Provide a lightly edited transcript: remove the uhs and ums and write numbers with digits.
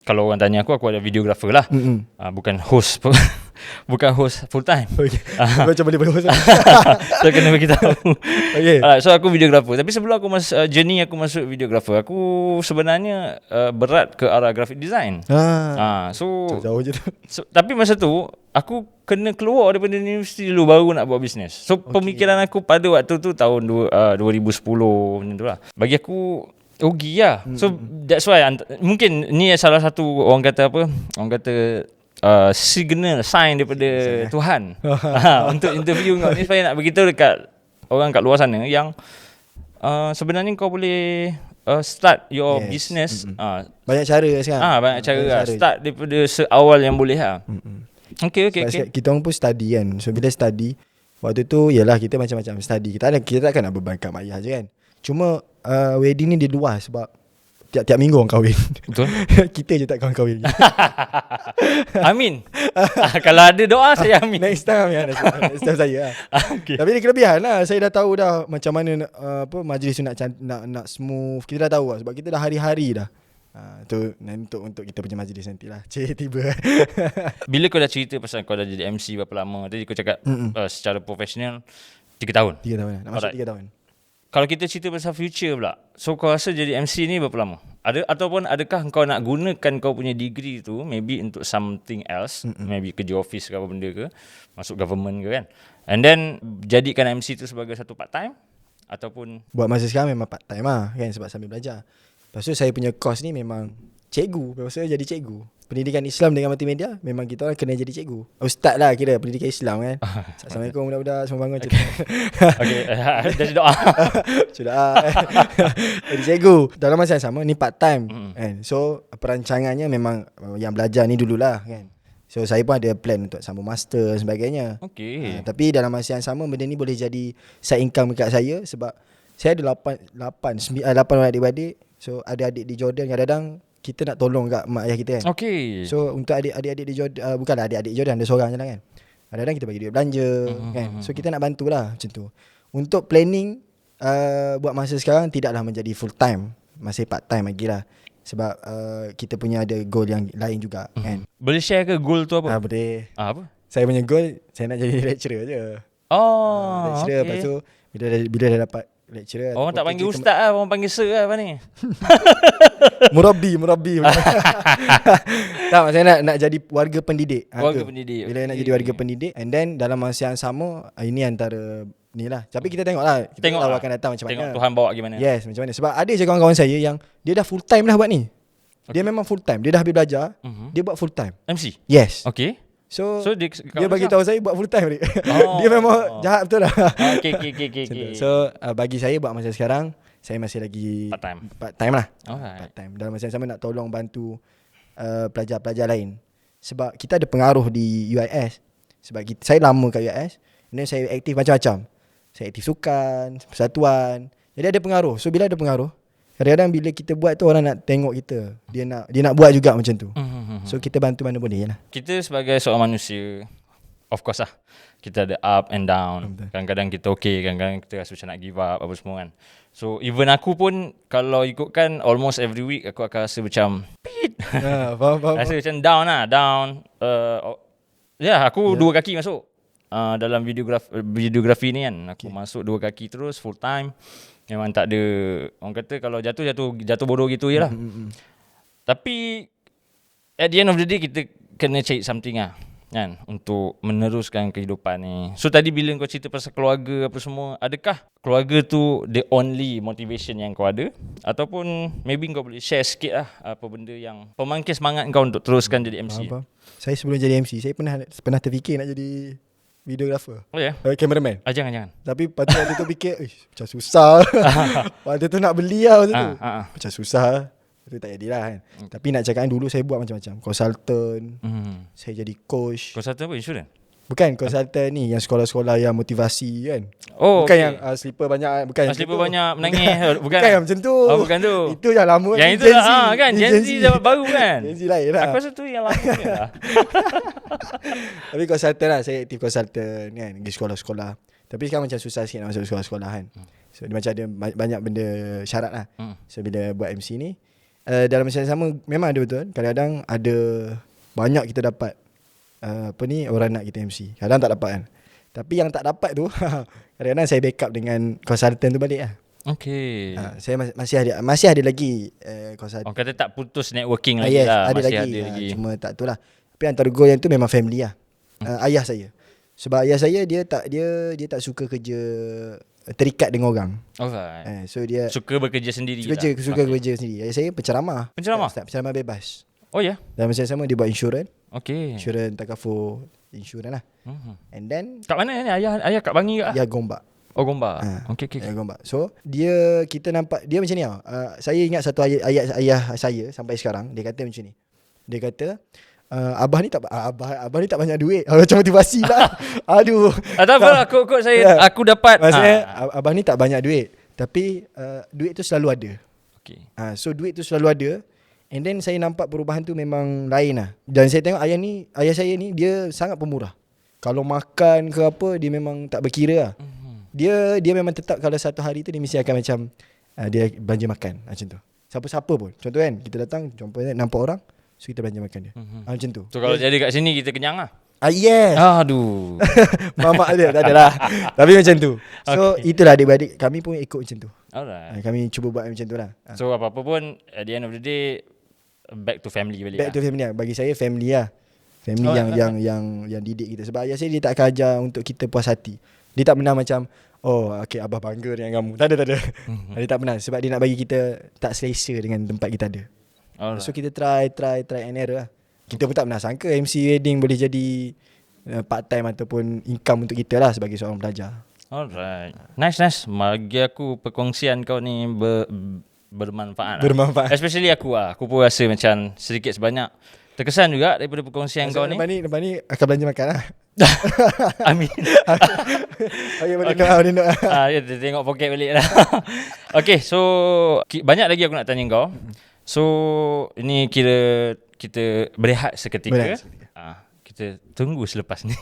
kalau orang tanya aku ada videographer lah. Bukan host bukan host full time. Okay. Macam boleh host. So kena bagi tahu. Okay. So aku videographer. Tapi sebelum aku journey aku masuk videographer, aku sebenarnya berat ke arah graphic design. So jauh je tu. Tapi masa tu aku kena keluar daripada universiti dulu baru nak buat bisnes. So pemikiran aku pada waktu tu tahun 2010 macam tu lah. Bagi aku rugi lah. So that's why mungkin ni salah satu orang kata apa? Orang kata signal, sign daripada Tuhan untuk interview kau ni, supaya nak beritahu dekat orang kat luar sana yang sebenarnya kau boleh start your business. Banyak cara sekarang. Banyak cara lah. Start daripada seawal yang boleh lah. Okay. Kita orang pun study kan. So bila study, waktu tu yalah kita macam-macam study. Kita takkan nak beban kat mak ayah je kan. Cuma wedding ni dia luas sebab tiap-tiap minggu orang kahwin. Betul. Kita je tak kahwin. Amin. Kalau ada doa saya amin. Next time saya lah. Okay. Tapi dia kelebihan lah. Saya dah tahu dah macam mana majlis tu nak smooth. Kita dah tahu lah sebab kita dah hari-hari dah. Tu untuk kita punya majlis nanti lah. Tiba. Bila kau dah cerita pasal kau dah jadi MC berapa lama? Tadi kau cakap secara profesional 3 tahun. 3 tahun lah. Nak masuk 3 tahun. Kalau kita cerita pasal future pula, so kau rasa jadi MC ni berapa lama? Ataupun adakah kau nak gunakan kau punya degree tu maybe untuk something else, maybe kerja office ke apa benda ke, masuk government ke kan, and then jadikan MC tu sebagai satu part time, ataupun buat masa sekarang memang part time lah kan, sebab sambil belajar. Lepas tu saya punya course ni memang cikgu. Lepas tu jadi cikgu. Pendidikan Islam dengan multimedia, memang kita orang kena jadi cikgu. Ustaz lah kira pendidikan Islam kan. Assalamualaikum budak-budak, semua bangun. Okay. Jadi doa. Sudah. Jadi cikgu. Dalam masa yang sama ni part time kan. So perancangannya memang yang belajar ni dululah kan. So saya pun ada plan untuk sambung master dan sebagainya. Okay. Tapi dalam masa yang sama benda ni boleh jadi side income dekat saya, sebab saya ada 8 orang adik-beradik. So ada adik di Jordan, kadang-kadang kita nak tolong kat mak ayah kita kan. Okay. So untuk adik-adik di Jordan, bukanlah adik-adik Jordan, ada seorang je lah kan. Kadang-kadang kita bagi duit belanja kan. So kita nak bantulah macam tu. Untuk planning buat masa sekarang tidaklah menjadi full time, masih part time lagi lah. Sebab kita punya ada goal yang lain juga kan. Boleh share ke goal tu apa? Boleh. Apa? Saya punya goal, saya nak jadi lecturer je. Lecturer. Lepas tu bila dah dapat lecturer, orang tak panggil ustaz lah, orang panggil sir lah apa ni. Murabbi. Tak, maksudnya nak jadi warga pendidik. Pendidik. Bila nak jadi warga pendidik, and then dalam masa yang sama, ini antara ni lah. Tapi kita tengok lah, akan datang macam mana. Tengok Tuhan bawa gimana. Yes, macam mana. Sebab ada je kawan-kawan saya yang dia dah full time dah buat ni. Dia memang full time. Dia dah habis belajar, dia buat full time MC. Yes. Okay. So dia bagi tahu saya buat full time ni. Dia memang jahat betul lah. Okay. So bagi saya buat masa sekarang, saya masih lagi part time lah. Part time. Dalam masa yang sama nak tolong bantu pelajar-pelajar lain. Sebab kita ada pengaruh di UIS. Sebab saya lama kat UIS, dan saya aktif macam-macam. Saya aktif sukan, persatuan. Jadi ada pengaruh. So bila ada pengaruh, kadang-kadang bila kita buat tu orang nak tengok kita. Dia nak buat juga macam tu. So kita bantu mana boleh lah. Kita sebagai seorang manusia, of course lah, kita ada up and down. Kadang-kadang kita okay, kadang-kadang kita rasa macam nak give up apa semua kan. So even aku pun kalau ikutkan almost every week aku akan rasa macam faham. Rasa macam down lah. Aku 2 kaki masuk dalam videografi ni kan. Aku masuk 2 kaki terus full time. Memang tak ada, orang kata kalau jatuh bodoh gitu je lah. Tapi at the end of the day kita kena cari something lah kan, untuk meneruskan kehidupan ni. So tadi bila kau cerita pasal keluarga apa semua, adakah keluarga tu the only motivation yang kau ada, ataupun maybe kau boleh share sikit lah apa benda yang pemangkis semangat kau untuk teruskan jadi MC? Saya sebelum jadi MC, saya pernah terfikir nak jadi videographer. Oh ya? Cameraman. Jangan. Tapi lepas tu waktu tu fikir macam susah. Waktu tu nak beli lah waktu tu macam susah. Itu tak jadilah kan. Tapi nak cakap dulu saya buat macam-macam. Consultant, saya jadi coach. Consultant apa? Insurans? Bukan, consultant ni yang sekolah-sekolah yang motivasi kan. Bukan yang slipper banyak. Bukan yang slipper banyak menangis. Bukan yang macam tu. Bukan tu. Itu yang lama. Yang itu lah kan. Gen Z baru kan. Gen Z lain lah. Aku rasa tu yang lama lah. Tapi consultant lah. Saya aktif consultant kan, pergi sekolah-sekolah. Tapi sekarang macam susah sikit nak masuk sekolah-sekolah kan. So dia macam ada banyak benda syarat lah. So bila buat MC ni, dalam masa yang sama memang ada betul. Kadang-kadang ada banyak kita dapat orang nak kita MC. Kadang tak dapat kan. Tapi yang tak dapat tu kadang-kadang saya backup dengan consultant tu balik lah. Okay. Saya masih ada lagi consultant. Orang kata tak putus networking lagi yes, lah. Ada masih lagi. Ada lagi. Cuma tak tu lah. Tapi antara goal yang tu memang family lah. Ayah saya. Sebab ayah saya dia tak suka kerja terikat dengan orang. Alright. So dia suka bekerja sendiri suka kerja sendiri. Ayah saya penceramah. Penceramah bebas. Oh ya? Dalam masa yang sama dia buat insurans. Okay. Insurans takaful insurans lah. And then kat mana ni? Ayah kat Bangi ke? Ya Gombak. Oh Gombak. Okay. Ya Gombak. So kita nampak dia macam ni tau. Saya ingat satu ayat ayah saya sampai sekarang. Dia kata macam ni. Dia kata abah ni tak banyak duit. Macam motivasi lah. Aduh. Tak apa, kod saya aku dapat. Maksudnya abah ni tak banyak duit, tapi duit tu selalu ada. Okay. So duit tu selalu ada. And then saya nampak perubahan tu memang lain lah. Dan saya tengok ayah saya ni dia sangat pemurah. Kalau makan ke apa dia memang tak berkira lah. Dia memang tetap kalau satu hari tu dia mesti akan macam dia belanja makan macam tu. Siapa-siapa pun. Contoh kan kita datang contohnya nampak orang, so kita belanja makan dia. Macam tu. So kalau jadi kat sini kita kenyang lah. Yes. Aduh. Mamak dia tak adalah. Tapi macam tu. So itulah adik-beradik kami pun ikut macam tu. Alright. Kami cuba buat macam tu lah. So apa-apa pun at the end of the day back to family balik. Back to family lah. Bagi saya family lah. Family yang didik kita. Sebab ayah saya dia tak akan ajar untuk kita puas hati. Dia tak pernah macam okay abah bangga dengan kamu. Tak ada. Dia tak pernah. Sebab dia nak bagi kita tak selesa dengan tempat kita ada. Alright. So kita try and error lah. Kita pun tak pernah sangka MC wedding boleh jadi part time ataupun income untuk kita lah sebagai seorang pelajar. Alright. Nice. Bagi aku perkongsian kau ni bermanfaat. Especially aku lah. Aku pun rasa macam sedikit sebanyak terkesan juga daripada perkongsian kau ni. Lepas ni akan belanja makan lah. Amin. Boleh nak. Ya, tengok poket balik lah. Okay, so banyak lagi aku nak tanya kau. So ini kira kita berehat seketika. Kita tunggu selepas ni.